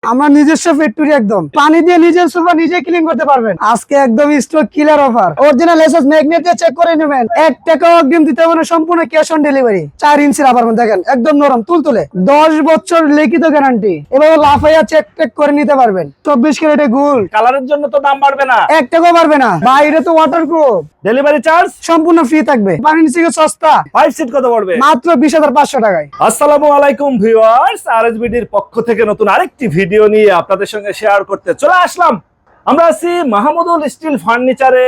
আমরা নিজস্ব ফ্যাক্টরি, একদম পানি দিয়ে নিজের সোফা নিজে ক্লিন করতে পারবেন। আজকে একদম স্টক কিলার অফার, অরিজিনাল এসএস ম্যাগনেট দিয়ে চেক করে নেবেন। 1 টাকাও অগ্রিম দিতে হবে না, সম্পূর্ণ cash on delivery. 4 inch rubber দেখেন, একদম নরম তুলতুলে, 10 বছর লিখিত গ্যারান্টি। এভাবে লাফাইয়া চেক টেক করে নিতে পারবেন। 24 ক্যারেটে গোল্ড। কালারের জন্য তো দাম বাড়বে না, 1 টাকাও বাড়বে না, বাইরে তো ওয়াটারপ্রুফ। ডেলিভারি চার্জ সম্পূর্ণ ফ্রি থাকবে। পানির থেকে সস্তা, 5 সিট কত পড়বে? মাত্র 20,500 টাকায়। আসসালামু আলাইকুম ভিউয়ার্স, আরএসবিডির পক্ষ থেকে নতুন আরেকটি ভিডিও নিয়ে আপনাদের সঙ্গে শেয়ার করতে চলে আসলাম। আমরা আছি মাহমুদুল স্টিল ফার্নিচারে,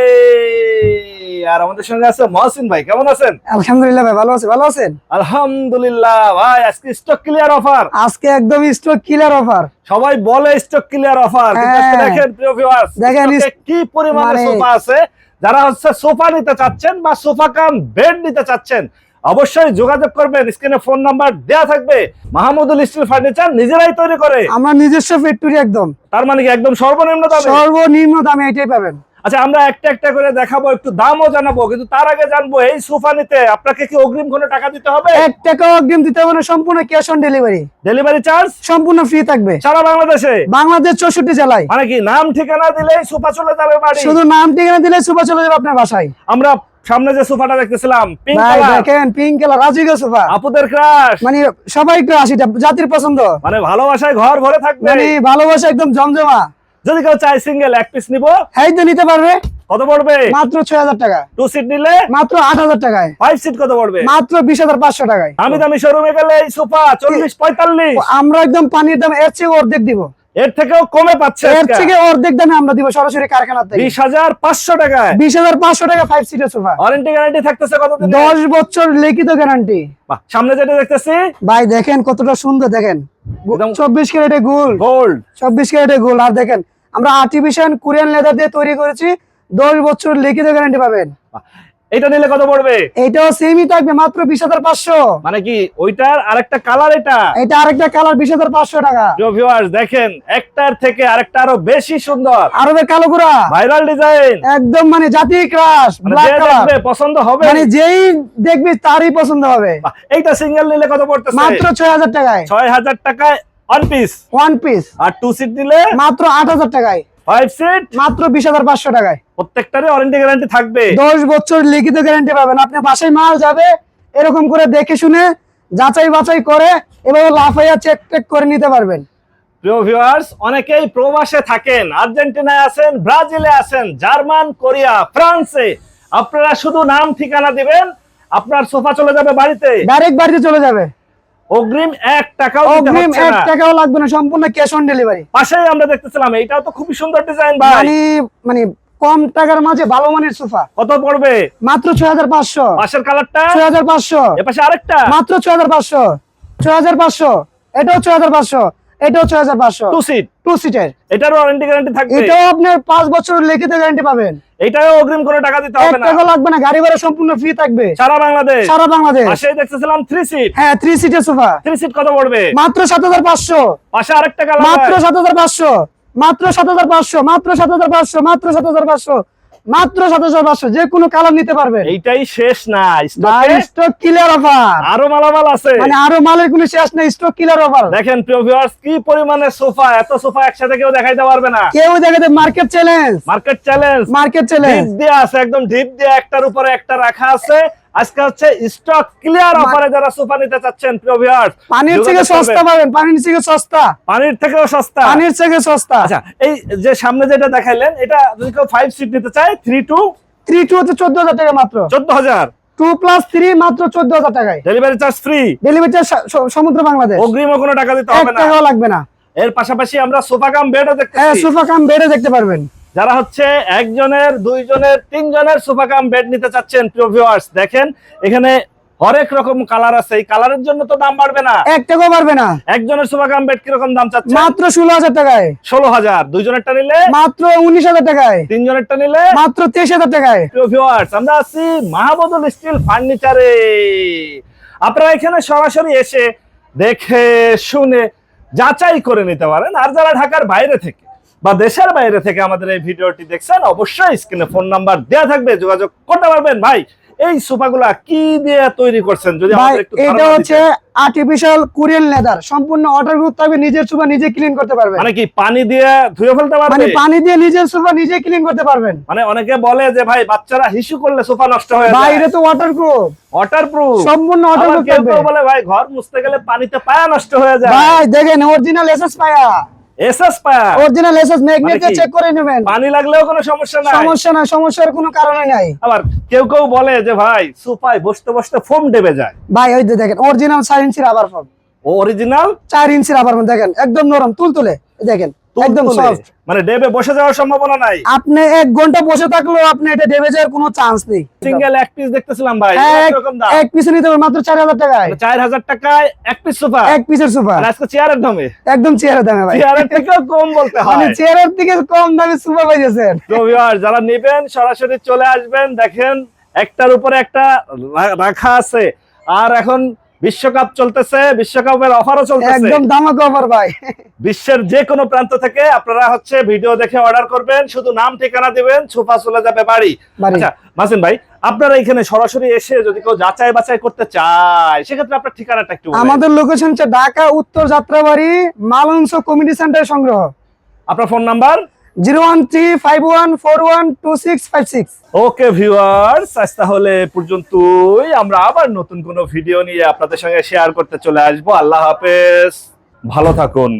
আর আমাদের সঙ্গে আছে মহসিন ভাই। কেমন আছেন? আলহামদুলিল্লাহ ভাই, ভালো আছেন? ভালো আছেন? আলহামদুলিল্লাহ ভাই। আজকে স্টক ক্লিয়ার অফার, আজকে একদম স্টক কিলার অফার। সবাই বলে স্টক ক্লিয়ার অফার, কিন্তু আজকে দেখেন প্রিয় ভিউয়ার্স, দেখেন কি পরিমাণে সোফা আছে। যারা হচ্ছে সোফা নিতে চাচ্ছেন বা সোফা কাম বেড নিতে চাচ্ছেন, অবশ্যই যোগাযোগ করবেন। স্ক্রিনে ফোন নাম্বার দেয়া থাকবে। মাহমুদুল স্টিল ফার্নিচার নিজেরাই তৈরি করে, আমরা নিজস্ব ফ্যাক্টরি, একদম তার মানে কি একদম সর্বনিম্ন দামে? সর্বনিম্ন দামে এটাই পাবেন। আচ্ছা, আমরা একটা একটা করে দেখাবো, একটু দামও জানাবো, কিন্তু তার আগে জানবো এই সোফা নিতে আপনাকে কি অগ্রিম কোনো টাকা দিতে হবে? 1 টাকাও অগ্রিম দিতে হবে না, সম্পূর্ণ cash on delivery. Delivery charge সম্পূর্ণ ফ্রি থাকবে সারা বাংলাদেশে। বাংলাদেশ 64 জেলায়। মানে কি নাম ঠিকানা দিলেই সোফা চলে যাবে বাড়ি? শুধু নাম ঠিকানা দিলে সোফা চলে যাবে আপনার বাসায়। আমরা সামনে যে সোফাটা দেখতেছিলাম পিঙ্ক ভাই কালার, দেখেন পিঙ্ক কালার রাজিগো সোফা, আপুদের ক্রাশ, মানে সবাই ক্রাশ, এটা জাতির পছন্দ, মানে ভালোবাসায় ঘর ভরে থাকবে। মানে ভালোবাসা একদম জমজমা। যদি কেউ চায় সিঙ্গেল এক পিস নিবো, এই তো নিতে পারবে। কত পড়বে? মাত্র 6,000 টাকা। 2 সিট নিলে মাত্র 8,000 টাকায়। 5 সিট কত পড়বে? মাত্র 20,500 টাকায়। আমি দামি শোরুমে গেলে এই সোফা 40-45, আমরা একদম পানির দাম এর চেয়ে অর্ধেক দিব। এর থেকেও কমে পাচ্ছে। এর থেকে অর্ধেক দামে আমরা দিব সরাসরি কারখানা থেকে। 20,500 টাকায় 20,500 টাকা 5 সিটের সোফা। ওয়ারেন্টি গ্যারান্টি থাকতেছে কতদিন? 10 বছর লিখিত গ্যারান্টি। সামনে যেটা দেখতেছি ভাই দেখেন কতটা সুন্দর, দেখেন 24 ক্যারেটে গোল্ড, গোল্ড 24 ক্যারেটে গোল্ড। আর দেখেন আমরা আর্টিফিশিয়াল কোরিয়ান লেদার দিয়ে তৈরি করেছি, 10 বছর লিখিত গ্যারান্টি পাবেন। এটা নিলে কত পড়বে? এটাও সেমই থাকবে, মাত্র 20,500। মানে কি ওইটার আরেকটা কালার, এটা আরেকটা কালার, 20,500 টাকা। ভিউয়ার্স দেখেন, একটার থেকে আরেকটা আরো বেশি সুন্দর, আরবের কালো গুড়া, ভাইরাল ডিজাইন, একদম মানে জাতি ক্রাশ ব্ল্যাক যে কালার, দেখবে পছন্দ হবে, মানে যেই দেখবি তারই পছন্দ হবে। এইটা সিঙ্গেল নিলে কত পড়তেছে? মাত্র 6,000 টাকায়। 6,000 টাকায় ওয়ান পিস। One piece. আর 2 সিট নিলে মাত্র 8,000 টাকায়। 5 সিট মাত্র 20,500 টাকায়। প্রত্যেকটারই ওয়ারেন্টি গ্যারান্টি থাকবে। 10 বছর লিখিত গ্যারান্টি পাবেন। আপনার বাসায় মাল যাবে, এরকম করে দেখে শুনে যাচাই বাছাই করে এভাবে লাফাইয়া চেক টেক করে নিতে পারবেন। প্রিয় ভিউয়ার্স, অনেকেই প্রবাসে থাকেন, আর্জেন্টিনায় আছেন, ব্রাজিলে আছেন, জার্মান, কোরিয়া, ফ্রান্সে। আপনারা শুধু নাম ঠিকানা দিবেন, আপনার সোফা চলে যাবে বাড়িতে, ডাইরেক্ট বাড়িতে চলে যাবে। অগ্রিম 1 টাকাও দিতে অগ্রিম হচ্ছে 1 না। টাকাও লাগবে না, সম্পূর্ণ ক্যাশ অন ডেলিভারি। পাশেই আমরা দেখতেছিলাম, এইটাও তো খুবই সুন্দর ডিজাইন ভাই। মানে কম টাকার মাঝে ভালো মানের সোফা। কত পড়বে? মাত্র 6,500। পাশের কালারটা 6,500। এপাশে আরেকটা মাত্র 6,500। 6,500। এটাও 6,500। এটাও 6,500। 2 সিট, 2 সিটের। এটারও ওয়ারেন্টি গ্যারান্টি থাকবে। এটাও আপনার 5 বছরের লিখিত গ্যারান্টি পাবেন। এটাও অগ্রিম কোনো টাকা দিতে 1 হবে না, টাকা লাগবে না, গাড়ি ভাড়া সম্পূর্ণ ফ্রি থাকবে সারা বাংলাদেশ। সারা বাংলাদেশ। পাশেই দেখতেছিলাম 3 সিট। হ্যাঁ 3 সিটের সোফা। 3 সিট কত পড়বে? মাত্র 7,500। পাশে আরেকটা কালার, মাত্র 7,500। মাত্র 7,500। মাত্র 7,500। মাত্র 7,500। মাত্র 7,500। যে কোনো কালার নিতে পারবেন। এইটাই শেষ না, ভাই স্টকে স্টক কিলার অফার, আরো মালামাল আছে। মানে আরো মালের কোনো শেষ নেই, স্টক কিলার অফার। দেখেন প্রিয় ভিউয়ার্স, কি পরিমাণে সোফা, এত সোফা একসাথে কেউ দেখাইতে পারবে না। কেউ দেখাতে market challenge, market challenge, market challenge. ঢিপ দিয়ে আছে, একদম ঢিপ দিয়ে একটার উপরে একটা রাখা আছে। আজকে হচ্ছে স্টক ক্লিয়ার অফারে যারা সোফা নিতে চাচ্ছেন প্রিয় ভিউয়ার্স, পানির থেকে সস্তা পাবেন, পানির থেকে সস্তা, পানির থেকেও সস্তা, পানির থেকে সস্তা। আচ্ছা, এই যে সামনে যেটা দেখাইলেন, এটা যদি কেউ 5 সিট নিতে চায়, 3-2 হচ্ছে 14,000 টাকা মাত্র। 14,000, 2+3 মাত্র 14,000 টাকায়। ডেলিভারি চার্জ ফ্রি, ডেলিভারি সমুদ্র বাংলাদেশ। অগ্রিমও কোনো টাকা দিতে 1 হবে না। টাকাও লাগবে না। এর পাশাপাশি আমরা সোফা কাম বেডও হ্যাঁ দেখতেছি। সোফা কাম বেডে দেখতে পারবেন। যারা হচ্ছে একজনের, দুইজনের, তিনজনের সোফা কাম বেড নিতে চাচ্ছেন প্রিয় ভিউয়ার্স, দেখেন এখানে হরেক রকম কালার আছে। এই কালারের জন্য তো দাম বাড়বে না, 1 টাকাও পারবে না। একজনের সোফা কাম বেড কিরকম দাম চাচ্ছেন? মাত্র 16,000 টাকায়। 16,000, দুইজনেরটা নিলে মাত্র 19,000 টাকায়। তিনজনেরটা নিলে মাত্র 23,000 টাকায়। প্রিয় ভিউয়ার্স, আমরা আছি মাহমুদুল স্টিল ফার্নিচারে। আপনারা এখানে সরাসরি এসে দেখে শুনে যাচাই করে নিতে পারেন। আর যারা ঢাকার বাইরে থেকে বা দেশের বাইরে থেকে আমাদের এই ভিডিওটি দেখছেন, অবশ্যই স্ক্রিনে ফোন নাম্বার দেয়া থাকবে, যোগাযোগ করতে পারবেন। ভাই এই সোফাগুলা কি দিয়ে তৈরি করছেন যদি ভাই আমাদের একটু এটা ধারণা হচ্ছে দিতেন। আর্টিফিশিয়াল কোরিয়ান লেদার, সম্পূর্ণ ওয়াটার প্রুফ থাকবে, নিজের সোফা নিজে ক্লিন করতে পারবেন। মানে কি পানি দিয়ে ধুয়ে ফেলতে মানে পারবে? পানি দিয়ে নিজের সোফা নিজে ক্লিন করতে পারবেন। মানে অনেকে বলে যে ভাই বাচ্চারা হিসু করলে সোফা নষ্ট হয়ে ভাই যায়, এটা তো ওয়াটার প্রুফ, ওয়াটারপ্রুফ। সম্পূর্ণ ওয়াটার প্রুফ কেউ থাকবে। কেউ বলে ভাই ঘর মুছতে গেলে পানিতে পায়া নষ্ট হয়ে যায়। ভাই দেখেন অরিজিনাল এসএস পায়া, এসএস পায়া, অরিজিনাল এসএস ম্যাগনেট দিয়ে কি? চেক করে নেবেন। পানি লাগলেও কোনো সমস্যা নাই? সমস্যা না, সমস্যার কোনো কারণে নাই। আবার কেউ কেউ বলে যে ভাই সোফায় বসতে বসতে ফোম ডেবে যায়। ভাই ওই যে দেখেন অরিজিনাল 4 ইঞ্চি রাবার ফোম, ও অরিজিনাল 4 ইঞ্চি রাবার ফোম, দেখেন একদম নরম তুলতুলে, দেখেন একদম সফট। মানে ডেবে বসে যাওয়ার সম্ভাবনা নাই। আপনি 1 ঘন্টা বসে থাকলেও আপনি এটা ডেবে যাওয়ার কোনো চান্স নেই। সিঙ্গেল এক পিস দেখতেছিলাম ভাই, এরকম দাম এক পিস নিতে হবে মাত্র 4000 টাকায়। 4000 টাকায় এক পিস সোফা, এক পিসের সোফা আর আজকে চেয়ারের দামে, একদম চেয়ারের দামে ভাই, চেয়ারের থেকেও কম বলতে মানে হয়। চেয়ারের থেকে কম দামে সোফা পাইছেন। তো ভিউয়ার যারা নেবেন সরাসরি চলে আসবেন। দেখেন একটার উপরে একটা রাখা আছে। আর এখন বিশ্বকাপ চলতেছে, বিশ্বকাপের অফারও চলতেছে, একদম ধামাকা অফার ভাই। বিশ্বের যে কোনো প্রান্ত থেকে আপনারা হচ্ছে ভিডিও দেখে অর্ডার করবেন, শুধু নাম ঠিকানা দিবেন, সোফা চলে যাবে বাড়ি। বাড়ি। আচ্ছা মাসিন ভাই, আপনারা এখানে সরাসরি এসে যদি কেউ যাচাই বাছাই করতে চায় সেক্ষেত্রে আপনার ঠিকানাটা একটু বলেন। আমাদের লোকেশন হচ্ছে ঢাকা উত্তর যাত্রাবাড়ি মালঞ্চ কমিউনিটি সেন্টার সংগ্রহ। আপনার ফোন নাম্বার? 01351412656। ওকে ভিউয়ার্স, আজ তাহলে এ পর্যন্তই। আমরা আবার নতুন কোনো ভিডিও নিয়ে আপনাদের সঙ্গে শেয়ার করতে চলে আসবো। আল্লাহ হাফেজ, ভালো থাকুন।